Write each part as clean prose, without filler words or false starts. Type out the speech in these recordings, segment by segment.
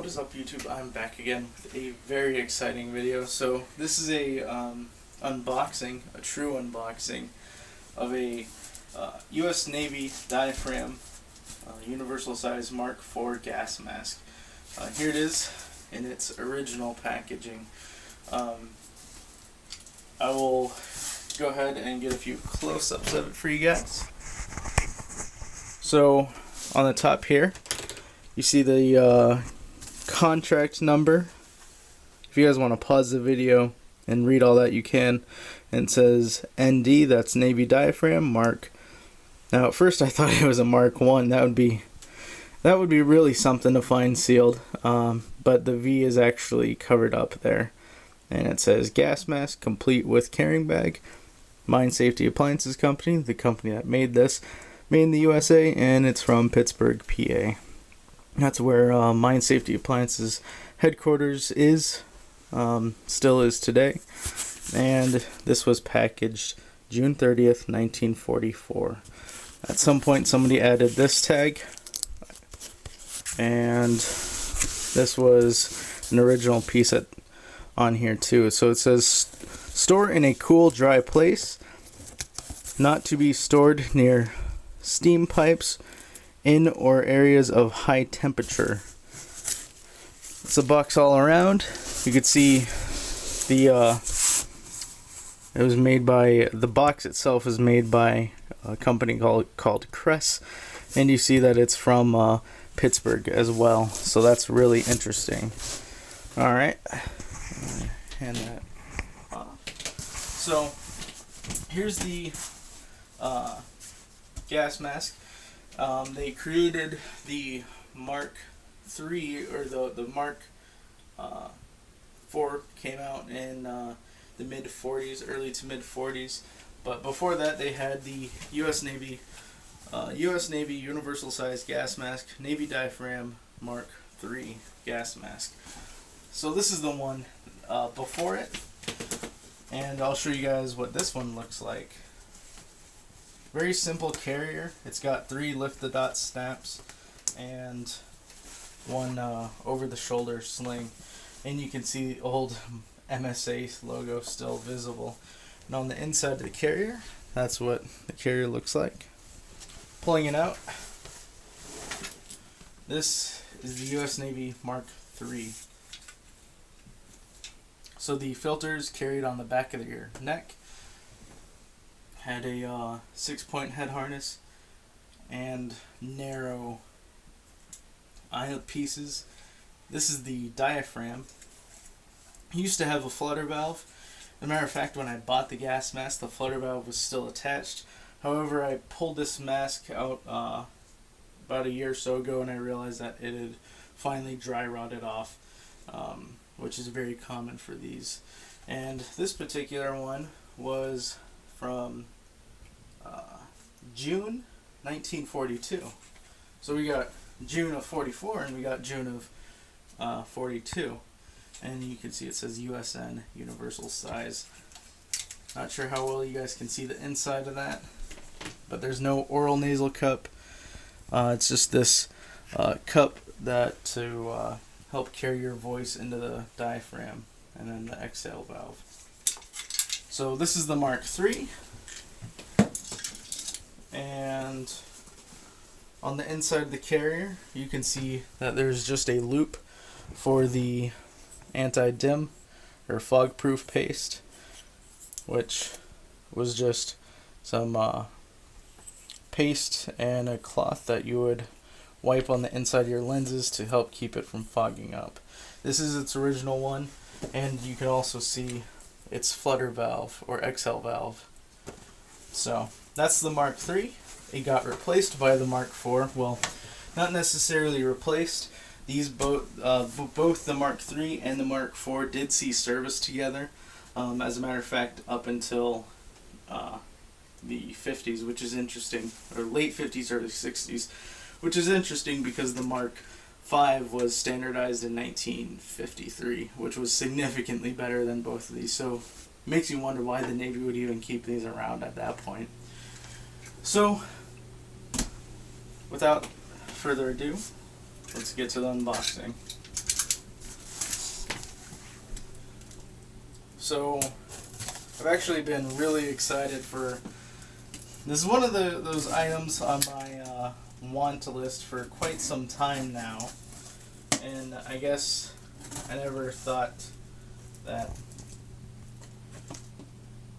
What is up, YouTube? I'm back again with a very exciting video. So this is a unboxing, a true unboxing of a U.S. Navy diaphragm universal size Mark IV gas mask. Here it is in its original packaging. I will go ahead and get a few close-ups of it for you guys. So on the top here, you see the contract number. If you guys want to pause the video and read all that, you can. And it says ND, that's Navy diaphragm, Mark. Now at first I thought it was a Mark 1. That would be really something to find sealed. But the V is actually covered up there. And it says gas mask complete with carrying bag. Mine Safety Appliances Company, the company that made this, made in the USA, and it's from Pittsburgh, PA. That's where Mine Safety Appliances headquarters is, still is today. And this was packaged June 30th, 1944. At some point somebody added this tag, and this was an original piece on here too. So it says store in a cool, dry place, not to be stored near steam pipes in or areas of high temperature. It's a box all around. You could see it was made by, the box itself is made by a company called Kress, and you see that it's from Pittsburgh as well, so that's really interesting. Alright, hand that off. So here's the gas mask. They created the Mark III, or the Mark IV came out in the mid-40s, early to mid-40s. But before that, they had the U.S. Navy universal size gas mask, Navy diaphragm Mark III gas mask. So this is the one before it, and I'll show you guys what this one looks like. Very simple carrier. It's got 3 lift the dot snaps and one over the shoulder sling, and you can see the old MSA logo still visible. And on the inside of the carrier, that's what the carrier looks like. Pulling it out, this is the US Navy Mark III. So the filters carried on the back of your neck, had a 6-point head harness and narrow eye pieces. This is the diaphragm. It used to have a flutter valve. As a matter of fact, when I bought the gas mask, the flutter valve was still attached. However, I pulled this mask out about a year or so ago, and I realized that it had finally dry rotted off, which is very common for these. And this particular one was from June 1942. So we got June of 44 and we got June of 42. And you can see it says USN universal size. Not sure how well you guys can see the inside of that, but there's no oral nasal cup. It's just this cup that to help carry your voice into the diaphragm, and then the exhale valve. So this is the Mark III, and on the inside of the carrier you can see that there's just a loop for the anti-dim or fog-proof paste, which was just some paste and a cloth that you would wipe on the inside of your lenses to help keep it from fogging up. This is its original one, and you can also see its flutter valve or exhale valve. So that's the Mark III. It got replaced by the Mark IV. Well, not necessarily replaced. These both the Mark III and the Mark IV did see service together. As a matter of fact, up until the 50s, which is interesting, or late 50s, early 60s, which is interesting because the Mark V was standardized in 1953, which was significantly better than both of these. So it makes you wonder why the Navy would even keep these around at that point. So without further ado, let's get to the unboxing. So I've actually been really excited for this. Is one of those items on my want list for quite some time now, and I guess I never thought that.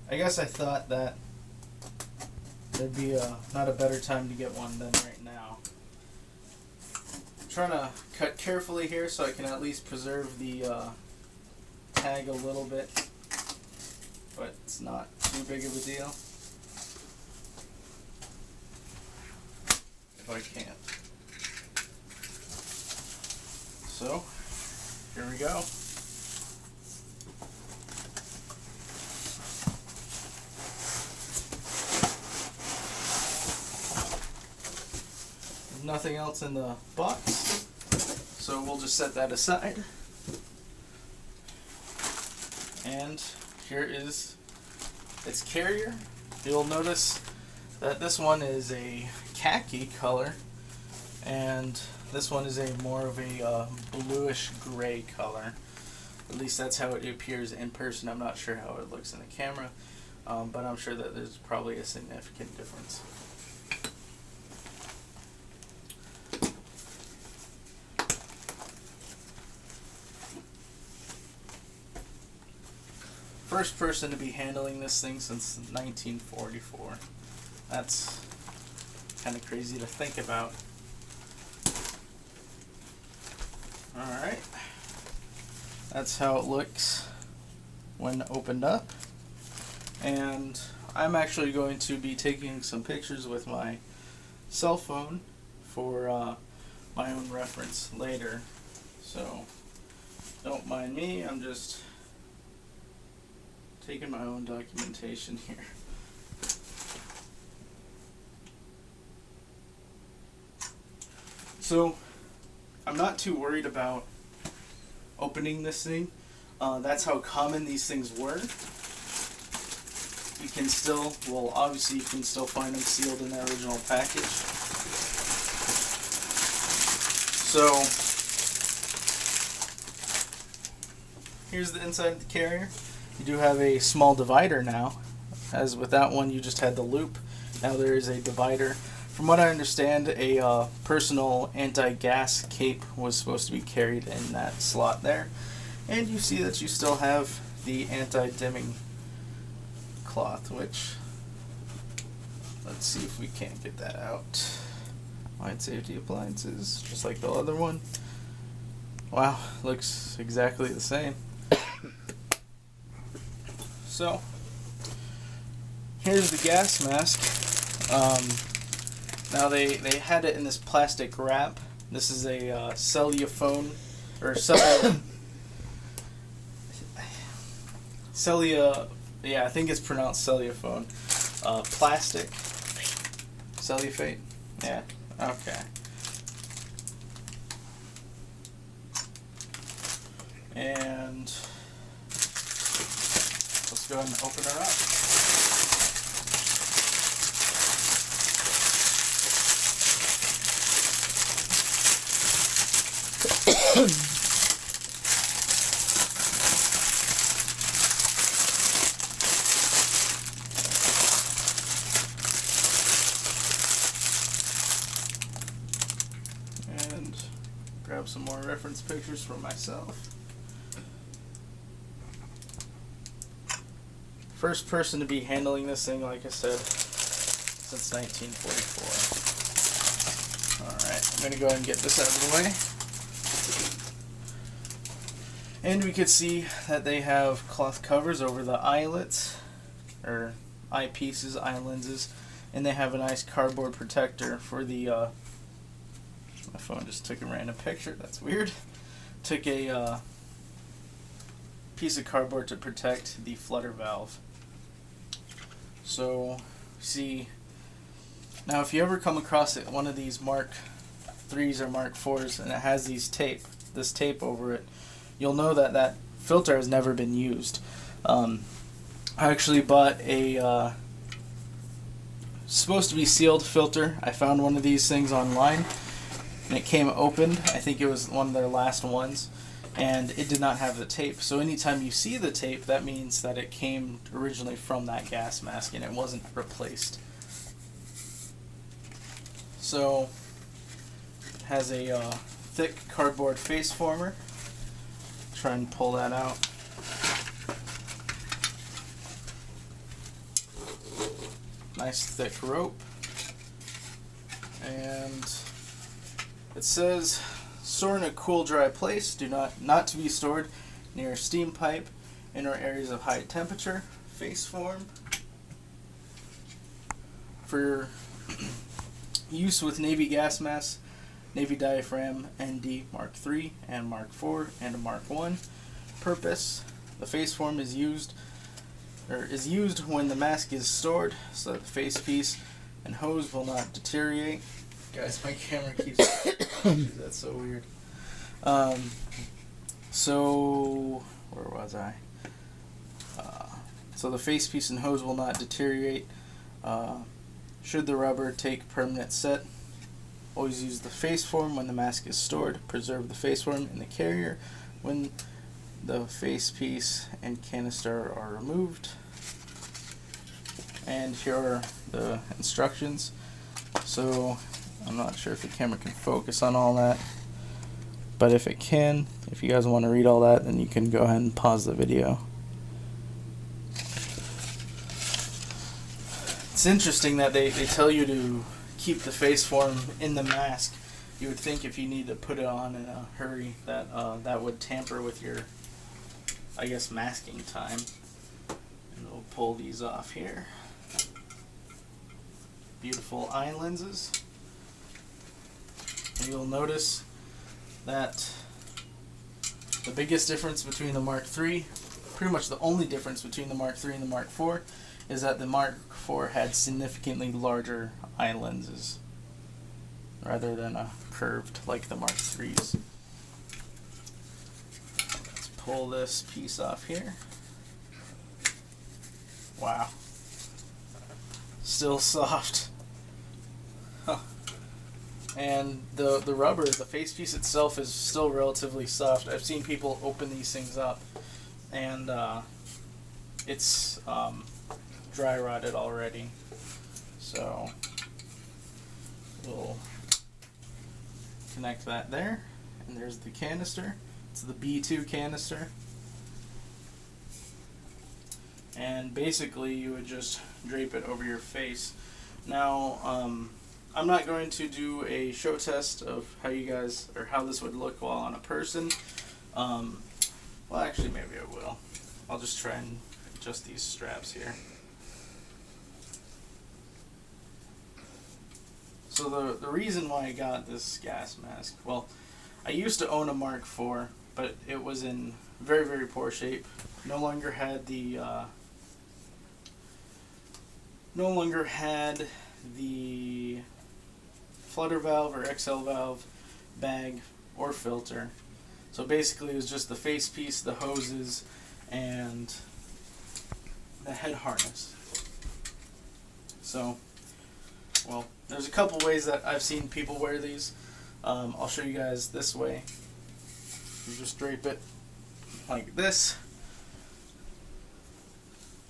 I guess I thought that there'd be not a better time to get one than right now. I'm trying to cut carefully here so I can at least preserve the tag a little bit, but it's not too big of a deal. If I can. So, here we go. Nothing else in the box, so we'll just set that aside. And here is its carrier. You'll notice that this one is a khaki color, and this one is a more of a bluish gray color. At least that's how it appears in person. I'm not sure how it looks in the camera, but I'm sure that there's probably a significant difference. First person to be handling this thing since 1944. That's kind of crazy to think about. Alright. That's how it looks when opened up. And I'm actually going to be taking some pictures with my cell phone for my own reference later. So don't mind me, I'm just taking my own documentation here. So I'm not too worried about opening this thing. That's how common these things were. You can still, well, obviously you can still find them sealed in their original package. So here's the inside of the carrier. You do have a small divider now, as with that one you just had the loop. Now there is a divider. From what I understand, a personal anti-gas cape was supposed to be carried in that slot there. And you see that you still have the anti-dimming cloth, which, let's see if we can't get that out. Light safety appliances, just like the other one. Wow, looks exactly the same. So, here's the gas mask. Now they had it in this plastic wrap. This is a celluphone, or yeah, I think it's pronounced celluphone. Plastic. Celluphate? Yeah, okay. And let's go ahead and open her up. And grab some more reference pictures for myself. First person to be handling this thing, like I said, since 1944. Alright, I'm going to go ahead and get this out of the way. And we could see that they have cloth covers over the eyelets, or eyepieces, eye lenses, and they have a nice cardboard protector for the, my phone just took a random picture, that's weird. Took a piece of cardboard to protect the flutter valve. So, see, now if you ever come across one of these Mark 3s or Mark 4s and it has this tape over it, you'll know that that filter has never been used. I actually bought a supposed to be sealed filter. I found one of these things online and it came opened. I think it was one of their last ones, and it did not have the tape. So anytime you see the tape, that means that it came originally from that gas mask and it wasn't replaced. So it has a thick cardboard face former. Try and pull that out. Nice thick rope. And it says, store in a cool, dry place. Do not to be stored near a steam pipe in or areas of high temperature. Face form for use with Navy gas masks, Navy diaphragm ND Mark III and Mark IV and a Mark I. Purpose: the face form is used when the mask is stored so that the face piece and hose will not deteriorate. Guys, my camera keeps that's so weird. So where was I? So the face piece and hose will not deteriorate should the rubber take permanent set. Always use the face form when the mask is stored. Preserve the face form in the carrier when the face piece and canister are removed. And here are the instructions. So I'm not sure if the camera can focus on all that, but if it can, if you guys want to read all that, then you can go ahead and pause the video. It's interesting that they tell you to keep the face form in the mask. You would think if you need to put it on in a hurry that that would tamper with your, I guess, masking time. And we'll pull these off here. Beautiful eye lenses. And you'll notice that the biggest difference between the Mark III, pretty much the only difference between the Mark III and the Mark IV, is that the Mark IV had significantly larger eye lenses rather than a curved like the Mark III's. Let's pull this piece off here. Wow. Still soft. Huh. And the rubber, the face piece itself is still relatively soft. I've seen people open these things up and it's dry rotted already. So we'll connect that there, and there's the canister. It's the B2 canister. And basically you would just drape it over your face. Now I'm not going to do a show test of how you guys, or how this would look while on a person. Well, actually maybe I will. I'll just try and adjust these straps here. So the reason why I got this gas mask, well, I used to own a Mark IV, but it was in very, very poor shape. No longer had the flutter valve or XL valve, bag, or filter. So basically it was just the face piece, the hoses, and the head harness. So, well, there's a couple ways that I've seen people wear these. I'll show you guys this way. You just drape it like this,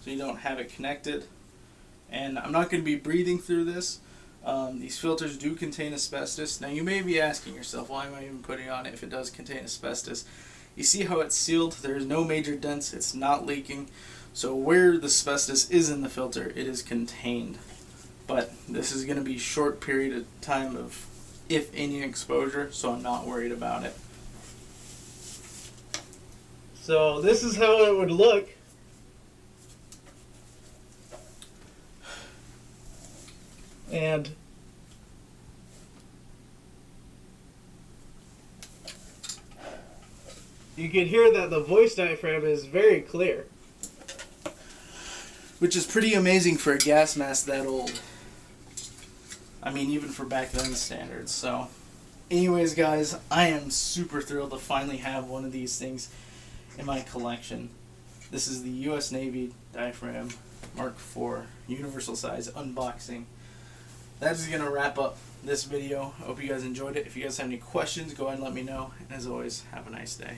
so you don't have it connected. And I'm not going to be breathing through this. These filters do contain asbestos. Now you may be asking yourself, why am I even putting it on if it does contain asbestos? You see how it's sealed? There's no major dents. It's not leaking. So where the asbestos is in the filter, it is contained. But this is going to be a short period of time of, if any, exposure, so I'm not worried about it. So this is how it would look. And you can hear that the voice diaphragm is very clear, which is pretty amazing for a gas mask that old. I mean, even for back then standards. So anyways, guys, I am super thrilled to finally have one of these things in my collection. This is the US Navy diaphragm Mark IV universal size unboxing. That is going to wrap up this video. I hope you guys enjoyed it. If you guys have any questions, go ahead and let me know. And as always, have a nice day.